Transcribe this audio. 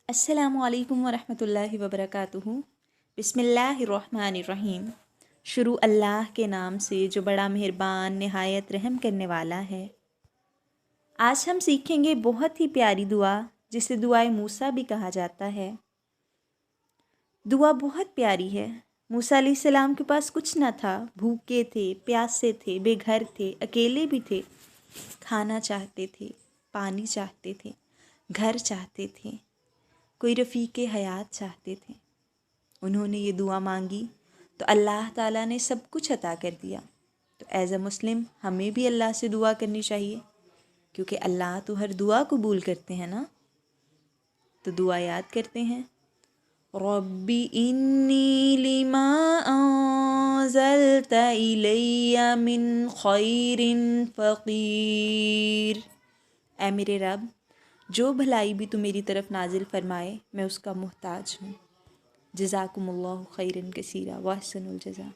अस्सलामु अलैकुम वरहमतुल्लाहि वबरकातुहू। बिस्मिल्लाहिर्रहमानिर्रहीम। शुरू अल्लाह के नाम से जो बड़ा मेहरबान नहायत रहम करने वाला है। आज हम सीखेंगे बहुत ही प्यारी दुआ जिसे दुआए मूसा भी कहा जाता है। दुआ बहुत प्यारी है। मूसा अलैहिस्सलाम के पास कुछ न था, भूखे थे, प्यासे थे, बेघर थे, अकेले भी थे, खाना चाहते थे, पानी चाहते थे, घर चाहते थे, कोई रफ़ीक़े हयात चाहते थे। उन्होंने ये दुआ मांगी तो अल्लाह ताला ने सब कुछ अता कर दिया। तो एज़ अ मुस्लिम हमें भी अल्लाह से दुआ करनी चाहिए, क्योंकि अल्लाह तो हर दुआ कबूल करते हैं ना। तो दुआ याद करते हैं। रब्बी इन्नी लिमा अंज़लत इलैया मिन खैरिन फ़क़ीर। ऐ मेरे रब, जो भलाई भी तू मेरी तरफ नाजिल फरमाए मैं उसका मुहताज हूँ। जज़ाकुमुल्लाहु खैरन कसीरा व अहसनुल जज़ा।